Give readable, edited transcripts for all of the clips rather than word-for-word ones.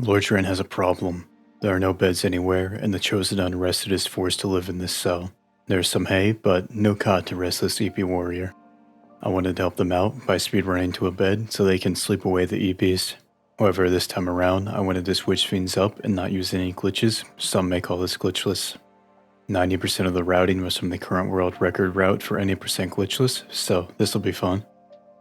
Lordran has a problem. There are no beds anywhere, and the chosen unrested is forced to live in this cell. There's some hay, but no cot to rest this EP warrior. I wanted to help them out by speedrunning to a bed so they can sleep away the EPs. However, this time around, I wanted to switch things up and not use any glitches. Some may call this glitchless. 90% of the routing was from the current world record route for any percent glitchless, so this'll be fun.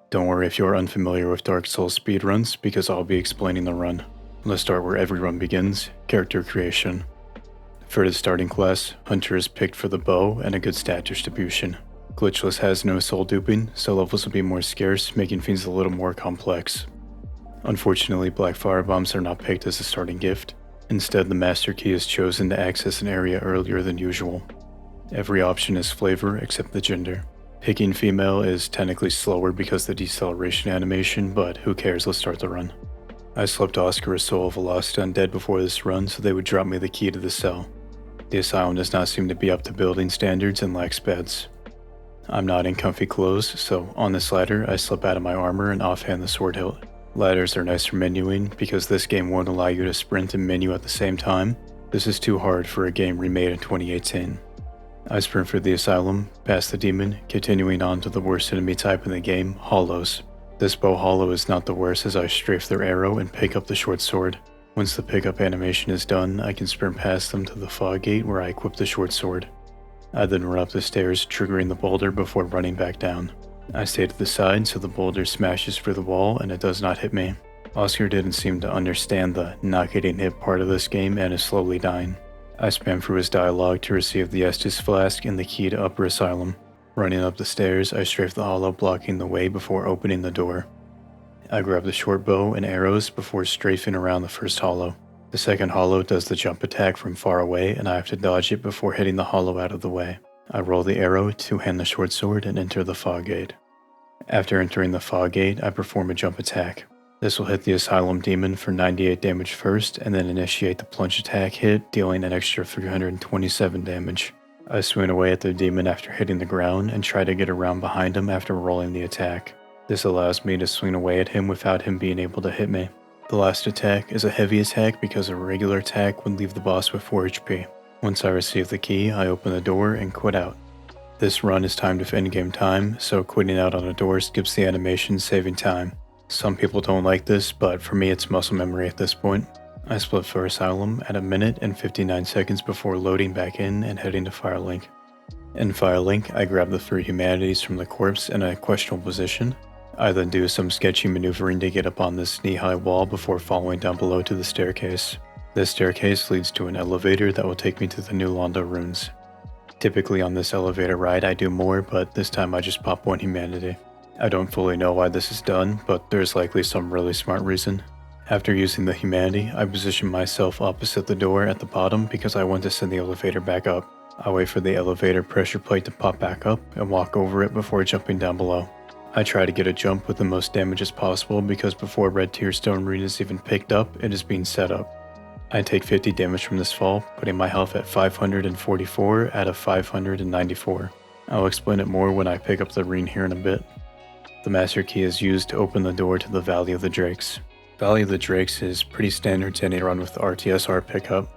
Don't worry if you're unfamiliar with Dark Souls speedruns, because I'll be explaining the run. Let's start where every run begins, character creation. For the starting class, Hunter is picked for the bow and a good stat distribution. Glitchless has no soul duping, so levels will be more scarce, making things a little more complex. Unfortunately, black firebombs are not picked as a starting gift. Instead, the master key is chosen to access an area earlier than usual. Every option is flavor except the gender. Picking female is technically slower because of the deceleration animation, but who cares, let's start the run. I slept Oscar a soul of a lost undead before this run so they would drop me the key to the cell. The Asylum does not seem to be up to building standards and lacks beds. I'm not in comfy clothes, so on this ladder I slip out of my armor and offhand the sword hilt. Ladders are nice for menuing because this game won't allow you to sprint and menu at the same time. This is too hard for a game remade in 2018. I sprint for the Asylum, past the demon, continuing on to the worst enemy type in the game, Hollows. This bow hollow is not the worst as I strafe their arrow and pick up the short sword. Once the pickup animation is done, I can sprint past them to the fog gate where I equip the short sword. I then run up the stairs, triggering the boulder before running back down. I stay to the side so the boulder smashes through the wall and it does not hit me. Oscar didn't seem to understand the not getting hit part of this game and is slowly dying. I spam through his dialogue to receive the Estus flask and the key to Upper Asylum. Running up the stairs, I strafe the hollow blocking the way before opening the door. I grab the short bow and arrows before strafing around the first hollow. The second hollow does the jump attack from far away and I have to dodge it before hitting the hollow out of the way. I roll the arrow, two-hand the short sword, and enter the fog gate. After entering the fog gate, I perform a jump attack. This will hit the Asylum demon for 98 damage first and then initiate the plunge attack hit, dealing an extra 327 damage. I swing away at the demon after hitting the ground and try to get around behind him after rolling the attack. This allows me to swing away at him without him being able to hit me. The last attack is a heavy attack because a regular attack would leave the boss with 4 HP. Once I receive the key, I open the door and quit out. This run is timed with in-game time, so quitting out on a door skips the animation, saving time. Some people don't like this, but for me it's muscle memory at this point. I split for Asylum at 1 minute and 59 seconds before loading back in and heading to Firelink. In Firelink, I grab the 3 humanities from the corpse in a questionable position. I then do some sketchy maneuvering to get up on this knee-high wall before following down below to the staircase. This staircase leads to an elevator that will take me to the New Londo runes. Typically on this elevator ride I do more, but this time I just pop 1 humanity. I don't fully know why this is done, but there's likely some really smart reason. After using the humanity, I position myself opposite the door at the bottom because I want to send the elevator back up. I wait for the elevator pressure plate to pop back up and walk over it before jumping down below. I try to get a jump with the most damage as possible because before Red Tearstone Rune is even picked up, it is being set up. I take 50 damage from this fall, putting my health at 544 out of 594. I'll explain it more when I pick up the rune here in a bit. The master key is used to open the door to the Valley of the Drakes. Valley of the Drakes is pretty standard to any run with the RTSR pickup.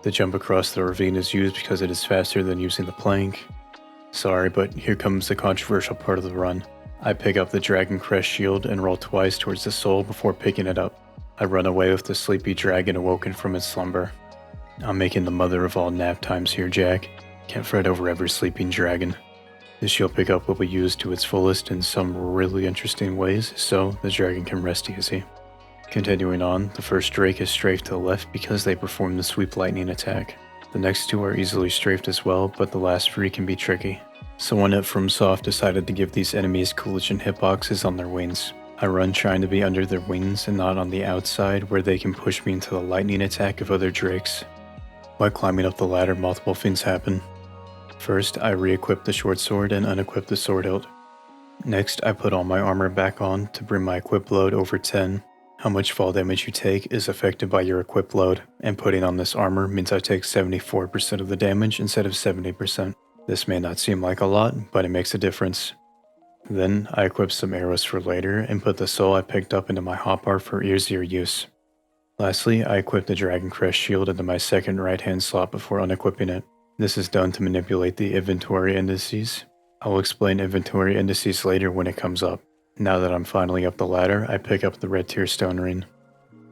The jump across the ravine is used because it is faster than using the plank. Sorry, but here comes the controversial part of the run. I pick up the Dragon Crest shield and roll twice towards the soul before picking it up. I run away with the sleepy dragon awoken from its slumber. I'm making the mother of all nap times here, Jack. Can't fret over every sleeping dragon. The shield pickup will be used to its fullest in some really interesting ways, so the dragon can rest easy. Continuing on, the first Drake is strafed to the left because they perform the sweep lightning attack. The next 2 are easily strafed as well, but the last 3 can be tricky. Someone at FromSoft decided to give these enemies collision hitboxes on their wings. I run trying to be under their wings and not on the outside where they can push me into the lightning attack of other drakes. While climbing up the ladder, multiple things happen. First, I re-equip the short sword and unequip the sword hilt. Next, I put all my armor back on to bring my equip load over 10. How much fall damage you take is affected by your equip load, and putting on this armor means I take 74% of the damage instead of 70%. This may not seem like a lot, but it makes a difference. Then, I equip some arrows for later and put the soul I picked up into my hotbar for easier use. Lastly, I equip the Dragon Crest shield into my second right-hand slot before unequipping it. This is done to manipulate the inventory indices. I will explain inventory indices later when it comes up. Now that I'm finally up the ladder, I pick up the red tier stone ring.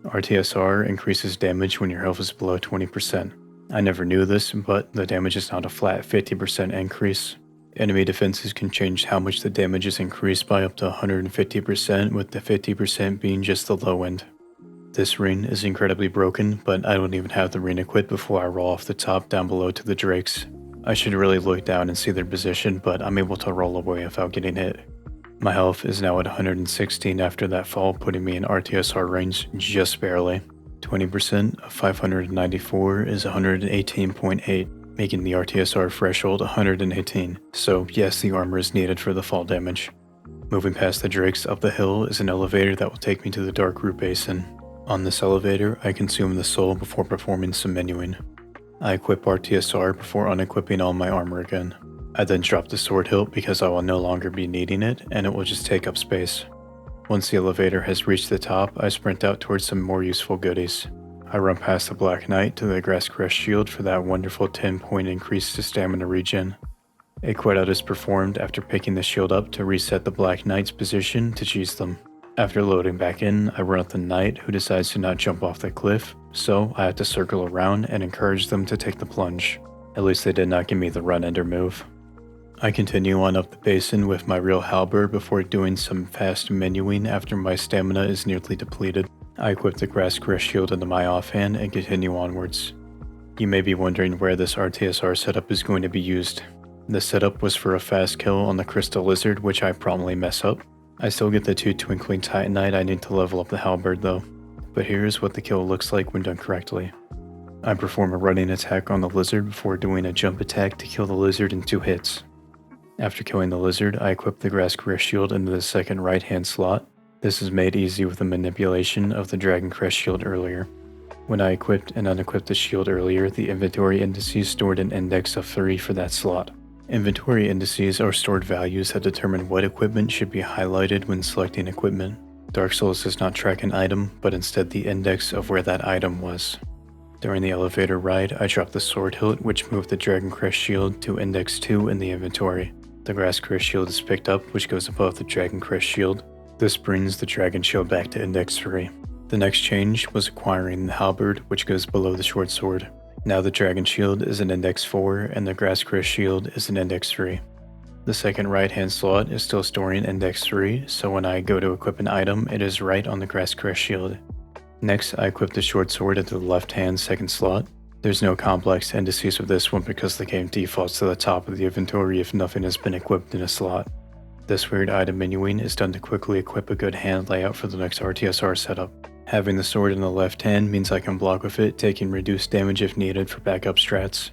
RTSR increases damage when your health is below 20%. I never knew this, but the damage is not a flat 50% increase. Enemy defenses can change how much the damage is increased by up to 150%, with the 50% being just the low end. This ring is incredibly broken, but I don't even have the ring equipped before I roll off the top down below to the drakes. I should really look down and see their position, but I'm able to roll away without getting hit. My health is now at 116 after that fall, putting me in RTSR range just barely. 20% of 594 is 118.8, making the RTSR threshold 118, so yes, the armor is needed for the fall damage. Moving past the drakes up the hill is an elevator that will take me to the Darkroot Basin. On this elevator, I consume the soul before performing some menuing. I equip RTSR before unequipping all my armor again. I then drop the sword hilt because I will no longer be needing it and it will just take up space. Once the elevator has reached the top, I sprint out towards some more useful goodies. I run past the Black Knight to the Grass Crest shield for that wonderful 10-point increase to stamina regen. A Quelaag is performed after picking the shield up to reset the Black Knight's position to cheese them. After loading back in, I run up the Knight who decides to not jump off the cliff, so I have to circle around and encourage them to take the plunge. At least they did not give me the run-ender move. I continue on up the basin with my real halberd before doing some fast menuing after my stamina is nearly depleted. I equip the Grass Crest shield into my offhand and continue onwards. You may be wondering where this RTSR setup is going to be used. The setup was for a fast kill on the Crystal Lizard, which I promptly mess up. I still get the 2 Twinkling Titanite I need to level up the halberd though. But here's what the kill looks like when done correctly. I perform a running attack on the lizard before doing a jump attack to kill the lizard in 2 hits. After killing the lizard, I equip the Grass Crest shield into the second right-hand slot. This is made easy with the manipulation of the Dragon Crest shield earlier. When I equipped and unequipped the shield earlier, the inventory indices stored an index of 3 for that slot. Inventory indices are stored values that determine what equipment should be highlighted when selecting equipment. Dark Souls does not track an item, but instead the index of where that item was. During the elevator ride, I dropped the sword hilt, which moved the Dragon Crest shield to index 2 in the inventory. The Grass Crest shield is picked up, which goes above the Dragon Crest shield. This brings the Dragon shield back to index 3. The next change was acquiring the halberd, which goes below the short sword. Now the Dragon shield is an index 4 and the Grass Crest shield is an index 3. The second right hand slot is still storing index 3, so when I go to equip an item, it is right on the Grass Crest shield. Next, I equip the short sword into the left hand second slot. There's no complex indices with this one because the game defaults to the top of the inventory if nothing has been equipped in a slot. This weird item menuing is done to quickly equip a good hand layout for the next RTSR setup. Having the sword in the left hand means I can block with it, taking reduced damage if needed for backup strats.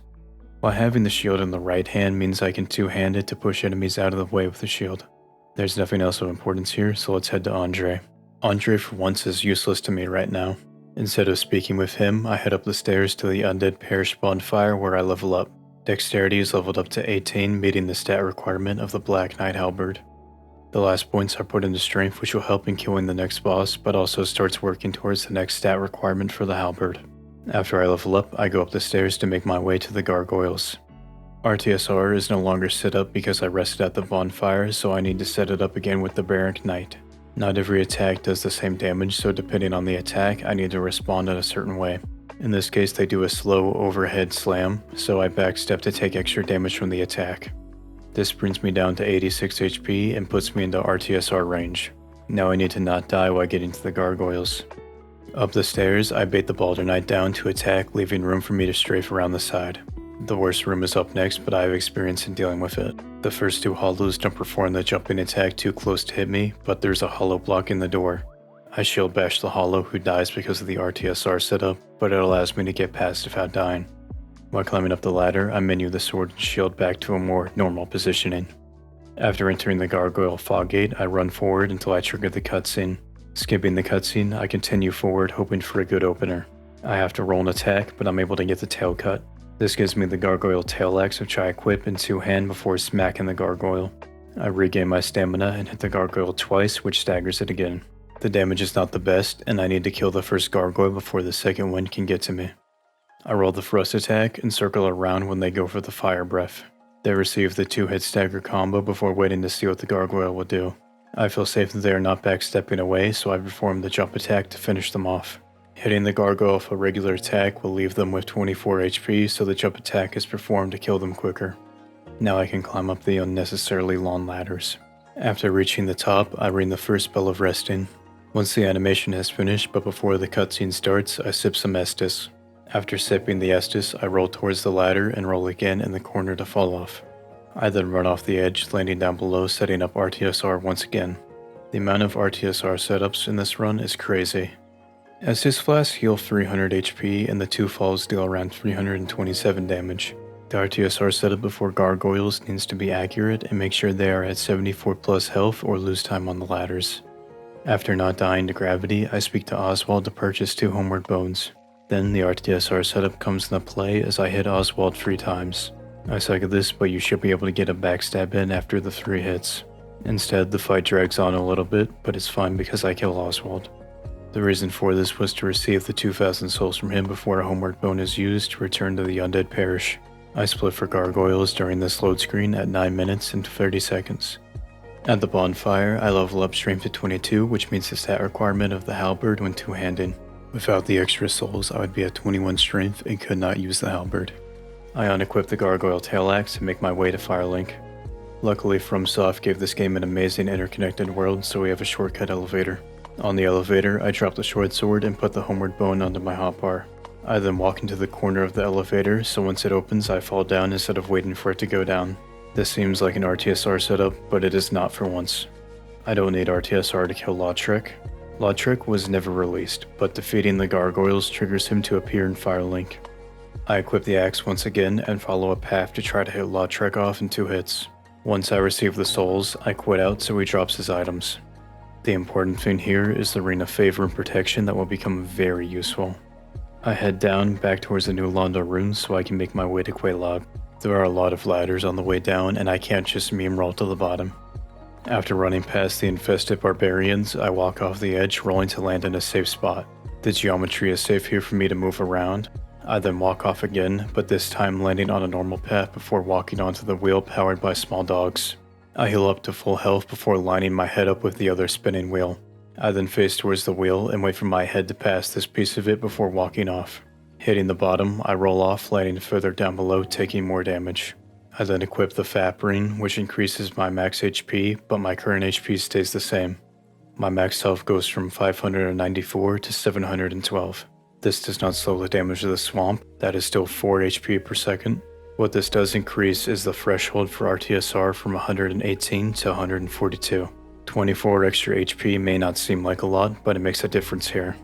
While having the shield in the right hand means I can two-hand it to push enemies out of the way with the shield. There's nothing else of importance here, so let's head to Andre. Andre for once is useless to me right now. Instead of speaking with him, I head up the stairs to the Undead Parish bonfire where I level up. Dexterity is leveled up to 18, meeting the stat requirement of the Black Knight halberd. The last points are put into strength, which will help in killing the next boss, but also starts working towards the next stat requirement for the halberd. After I level up, I go up the stairs to make my way to the Gargoyles. RTSR is no longer set up because I rested at the bonfire, so I need to set it up again with the Barrack Knight. Not every attack does the same damage, so depending on the attack, I need to respond in a certain way. In this case, they do a slow overhead slam, so I backstep to take extra damage from the attack. This brings me down to 86 HP and puts me into RTSR range. Now I need to not die while getting to the Gargoyles. Up the stairs, I bait the Balder Knight down to attack, leaving room for me to strafe around the side. The worst room is up next, but I have experience in dealing with it. The first 2 hollows don't perform the jumping attack too close to hit me, but there's a hollow blocking the door. I shield bash the hollow who dies because of the RTSR setup, but it allows me to get past without dying. While climbing up the ladder, I menu the sword and shield back to a more normal positioning. After entering the Gargoyle fog gate, I run forward until I trigger the cutscene. Skipping the cutscene, I continue forward hoping for a good opener. I have to roll an attack, but I'm able to get the tail cut. This gives me the Gargoyle tail axe, which I equip in 2-hand before smacking the Gargoyle. I regain my stamina and hit the Gargoyle twice, which staggers it again. The damage is not the best, and I need to kill the first gargoyle before the second one can get to me. I roll the thrust attack and circle around when they go for the fire breath. They receive the 2-hit stagger combo before waiting to see what the gargoyle will do. I feel safe that they are not backstepping away, so I perform the jump attack to finish them off. Hitting the gargoyle with a regular attack will leave them with 24 HP, so the jump attack is performed to kill them quicker. Now I can climb up the unnecessarily long ladders. After reaching the top, I ring the first bell of resting. Once the animation has finished, but before the cutscene starts, I sip some Estus. After sipping the Estus, I roll towards the ladder and roll again in the corner to fall off. I then run off the edge, landing down below, setting up RTSR once again. The amount of RTSR setups in this run is crazy. Estus flasks heal 300 HP and the 2 falls deal around 327 damage. The RTSR setup before gargoyles needs to be accurate and make sure they are at 74 plus health or lose time on the ladders. After not dying to gravity, I speak to Oswald to purchase 2 homeward bones. Then the RTSR setup comes into play as I hit Oswald 3 times. I suck at this, but you should be able to get a backstab in after the 3 hits. Instead, the fight drags on a little bit, but it's fine because I kill Oswald. The reason for this was to receive the 2,000 souls from him before a homeward bone is used to return to the Undead Parish. I split for gargoyles during this load screen at 9 minutes and 30 seconds. At the bonfire, I level up strength to 22, which meets the stat requirement of the halberd when two-handed. Without the extra souls, I would be at 21 strength and could not use the halberd. I unequip the gargoyle tail axe and make my way to Firelink. Luckily, FromSoft gave this game an amazing interconnected world, so we have a shortcut elevator. On the elevator, I drop the short sword and put the homeward bone onto my hotbar. I then walk into the corner of the elevator, so once it opens I fall down instead of waiting for it to go down. This seems like an RTSR setup, but it is not for once. I don't need RTSR to kill Lautrec. Lautrec was never released, but defeating the gargoyles triggers him to appear in Firelink. I equip the axe once again and follow a path to try to hit Lautrec off in 2 hits. Once I receive the souls, I quit out so he drops his items. The important thing here is the Ring of Favor and Protection that will become very useful. I head down back towards the new Londo runes so I can make my way to Quelaag. There are a lot of ladders on the way down and I can't just meme roll to the bottom. After running past the infested barbarians, I walk off the edge, rolling to land in a safe spot. The geometry is safe here for me to move around. I then walk off again, but this time landing on a normal path before walking onto the wheel powered by small dogs. I heal up to full health before lining my head up with the other spinning wheel. I then face towards the wheel and wait for my head to pass this piece of it before walking off. Hitting the bottom, I roll off, landing further down below, taking more damage. I then equip the Fap Ring, which increases my max HP, but my current HP stays the same. My max health goes from 594 to 712. This does not slow the damage of the swamp, that is still 4 HP per second. What this does increase is the threshold for RTSR from 118 to 142. 24 extra HP may not seem like a lot, but it makes a difference here.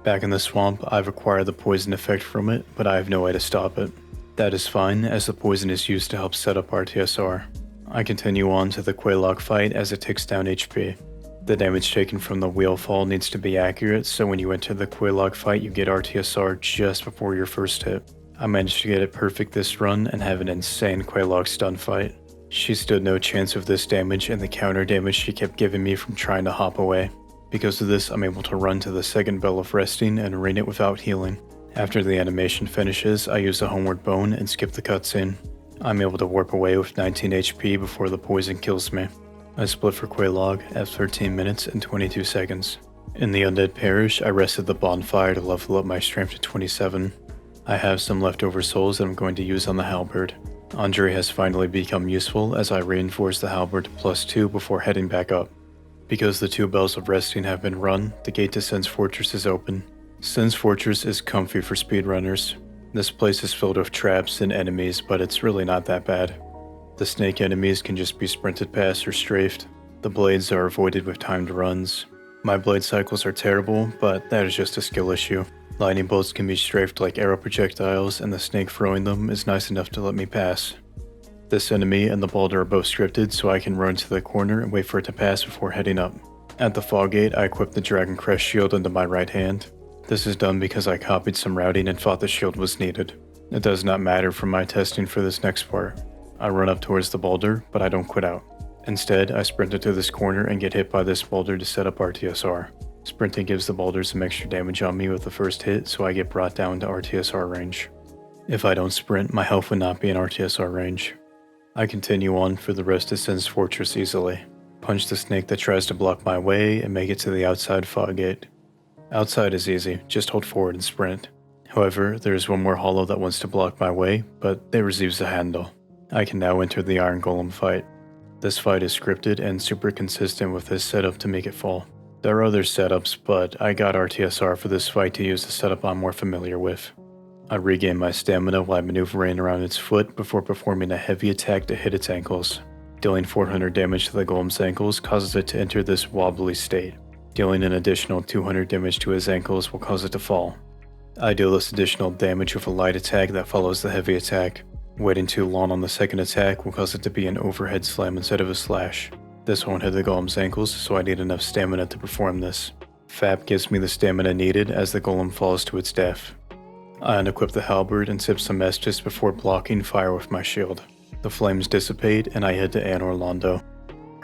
Back in the swamp, I've acquired the poison effect from it, but I have no way to stop it. That is fine, as the poison is used to help set up RTSR. I continue on to the Quelaag fight as it takes down HP. The damage taken from the wheel fall needs to be accurate, so when you enter the Quelaag fight you get RTSR just before your first hit. I managed to get it perfect this run and have an insane Quelaag stun fight. She stood no chance of this damage and the counter damage she kept giving me from trying to hop away. Because of this, I'm able to run to the second bell of resting and ring it without healing. After the animation finishes, I use the homeward bone and skip the cutscene. I'm able to warp away with 19 HP before the poison kills me. I split for Quelaag at 13 minutes and 22 seconds. In the Undead Parish, I rested the bonfire to level up my strength to 27. I have some leftover souls that I'm going to use on the halberd. Andre has finally become useful as I reinforce the halberd to +2 before heading back up. Because the 2 bells of resting have been run, the gate to Sen's Fortress is open. Sen's Fortress is comfy for speedrunners. This place is filled with traps and enemies, but it's really not that bad. The snake enemies can just be sprinted past or strafed. The blades are avoided with timed runs. My blade cycles are terrible, but that is just a skill issue. Lightning bolts can be strafed like arrow projectiles, and the snake throwing them is nice enough to let me pass. This enemy and the boulder are both scripted, so I can run to the corner and wait for it to pass before heading up. At the fog gate, I equip the Dragon Crest shield into my right hand. This is done because I copied some routing and thought the shield was needed. It does not matter for my testing for this next part. I run up towards the boulder, but I don't quit out. Instead, I sprint into this corner and get hit by this boulder to set up RTSR. Sprinting gives the boulders some extra damage on me with the first hit, so I get brought down to RTSR range. If I don't sprint, my health would not be in RTSR range. I continue on for the rest of Sin's Fortress easily. Punch the snake that tries to block my way and make it to the outside fog gate. Outside is easy, just hold forward and sprint. However, there is one more hollow that wants to block my way, but it receives a handle. I can now enter the Iron Golem fight. This fight is scripted and super consistent with this setup to make it fall. There are other setups, but I got RTSR for this fight to use the setup I'm more familiar with. I regain my stamina while maneuvering around its foot before performing a heavy attack to hit its ankles. Dealing 400 damage to the golem's ankles causes it to enter this wobbly state. Dealing an additional 200 damage to his ankles will cause it to fall. I deal this additional damage with a light attack that follows the heavy attack. Waiting too long on the second attack will cause it to be an overhead slam instead of a slash. This won't hit the golem's ankles, so I need enough stamina to perform this. Fap gives me the stamina needed as the golem falls to its death. I unequip the halberd and sip some Estus before blocking fire with my shield. The flames dissipate and I head to Anor Londo.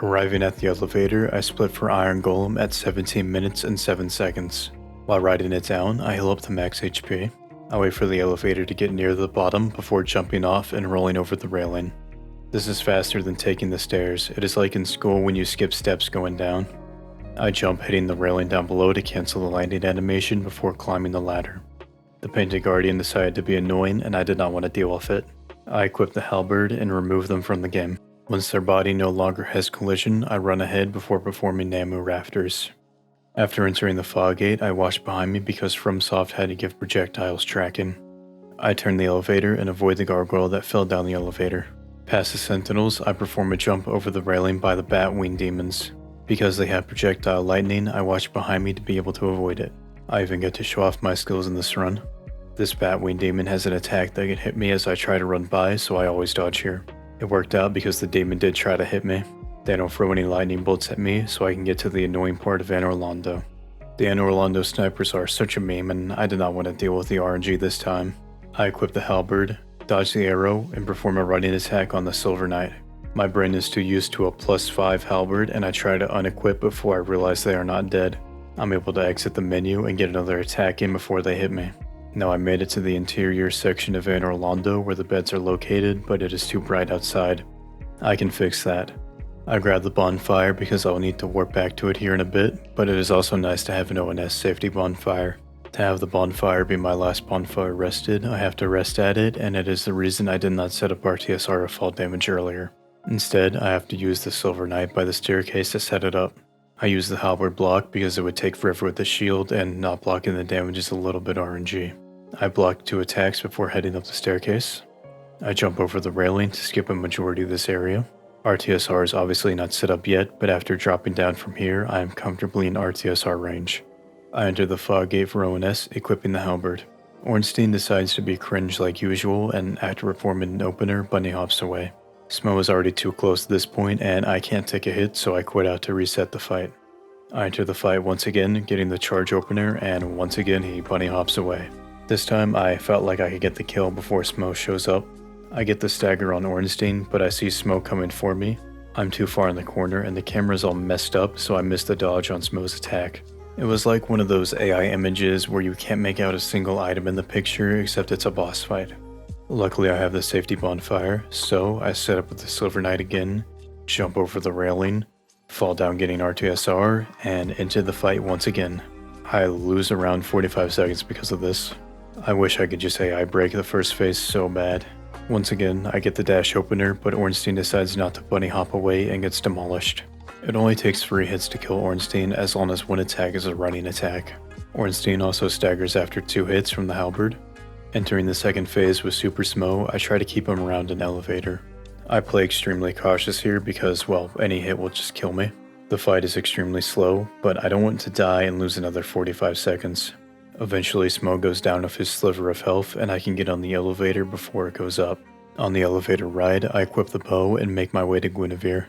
Arriving at the elevator, I split for Iron Golem at 17 minutes and 7 seconds. While riding it down, I heal up to max HP. I wait for the elevator to get near the bottom before jumping off and rolling over the railing. This is faster than taking the stairs. It is like in school when you skip steps going down. I jump hitting the railing down below to cancel the landing animation before climbing the ladder. The Painted Guardian decided to be annoying and I did not want to deal with it. I equip the halberd and remove them from the game. Once their body no longer has collision, I run ahead before performing Namu Rafters. After entering the fog gate, I watch behind me because FromSoft had to give projectiles tracking. I turn the elevator and avoid the gargoyle that fell down the elevator. Past the sentinels, I perform a jump over the railing by the bat-winged demons. Because they have projectile lightning, I watch behind me to be able to avoid it. I even get to show off my skills in this run. This bat-winged demon has an attack that can hit me as I try to run by, so I always dodge here. It worked out because the demon did try to hit me. They don't throw any lightning bolts at me, so I can get to the annoying part of Anor Londo. The Anor Londo snipers are such a meme, and I did not want to deal with the RNG this time. I equip the halberd, dodge the arrow, and perform a running attack on the Silver Knight. My brain is too used to a +5 halberd, and I try to unequip before I realize they are not dead. I'm able to exit the menu and get another attack in before they hit me. Now I made it to the interior section of Anor Londo where the beds are located, but it is too bright outside. I can fix that. I grab the bonfire because I'll need to warp back to it here in a bit, but it is also nice to have an ONS safety bonfire. To have the bonfire be my last bonfire rested, I have to rest at it, and it is the reason I did not set up RTSR to fall damage earlier. Instead, I have to use the Silver Knight by the staircase to set it up. I use the halberd block because it would take forever with the shield, and not blocking the damage is a little bit RNG. I block 2 attacks before heading up the staircase. I jump over the railing to skip a majority of this area. RTSR is obviously not set up yet, but after dropping down from here, I am comfortably in RTSR range. I enter the fog gate for ONS, equipping the halberd. Ornstein decides to be cringe like usual, and after performing an opener, bunny hops away. Smo is already too close at this point, and I can't take a hit, so I quit out to reset the fight. I enter the fight once again, getting the charge opener, and once again he bunny hops away. This time I felt like I could get the kill before Smo shows up. I get the stagger on Ornstein, but I see Smo coming for me. I'm too far in the corner and the camera's all messed up, so I missed the dodge on Smo's attack. It was like one of those AI images where you can't make out a single item in the picture except it's a boss fight. Luckily I have the safety bonfire, so I set up with the Silver Knight again, jump over the railing, fall down getting RTSR, and into the fight once again. I lose around 45 seconds because of this. I wish I could just AI break the first phase so bad. Once again, I get the dash opener, but Ornstein decides not to bunny hop away and gets demolished. It only takes 3 hits to kill Ornstein as long as one attack is a running attack. Ornstein also staggers after 2 hits from the halberd. Entering the second phase with Super Smo, I try to keep him around an elevator. I play extremely cautious here because, well, any hit will just kill me. The fight is extremely slow, but I don't want to die and lose another 45 seconds. Eventually Smo goes down with his sliver of health and I can get on the elevator before it goes up. On the elevator ride, I equip the bow and make my way to Gwynevere.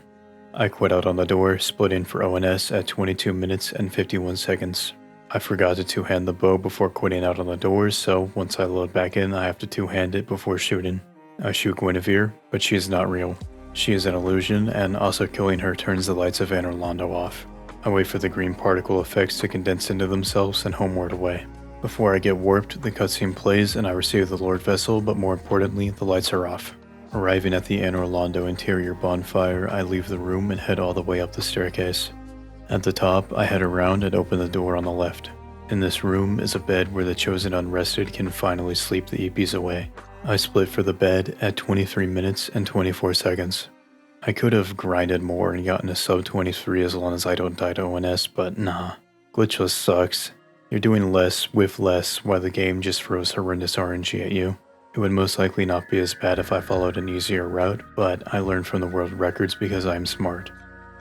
I quit out on the door, split in for ONS at 22 minutes and 51 seconds. I forgot to two-hand the bow before quitting out on the doors, so once I load back in, I have to two-hand it before shooting. I shoot Gwynevere, but she is not real. She is an illusion, and also killing her turns the lights of Anor Londo off. I wait for the green particle effects to condense into themselves and homeward away. Before I get warped, the cutscene plays and I receive the Lord Vessel, but more importantly, the lights are off. Arriving at the Anor Londo interior bonfire, I leave the room and head all the way up the staircase. At the top, I head around and open the door on the left. In this room is a bed where the chosen unrested can finally sleep the EPs away. I split for the bed at 23 minutes and 24 seconds. I could have grinded more and gotten a sub 23 as long as I don't die to ONS, but nah. Glitchless sucks. You're doing less with less while the game just throws horrendous RNG at you. It would most likely not be as bad if I followed an easier route, but I learned from the world records because I'm smart.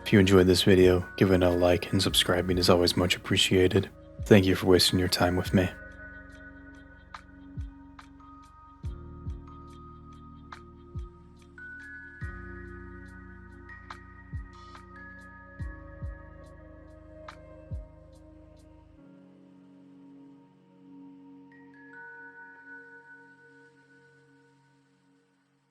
If you enjoyed this video, giving it a like and subscribing is always much appreciated. Thank you for wasting your time with me.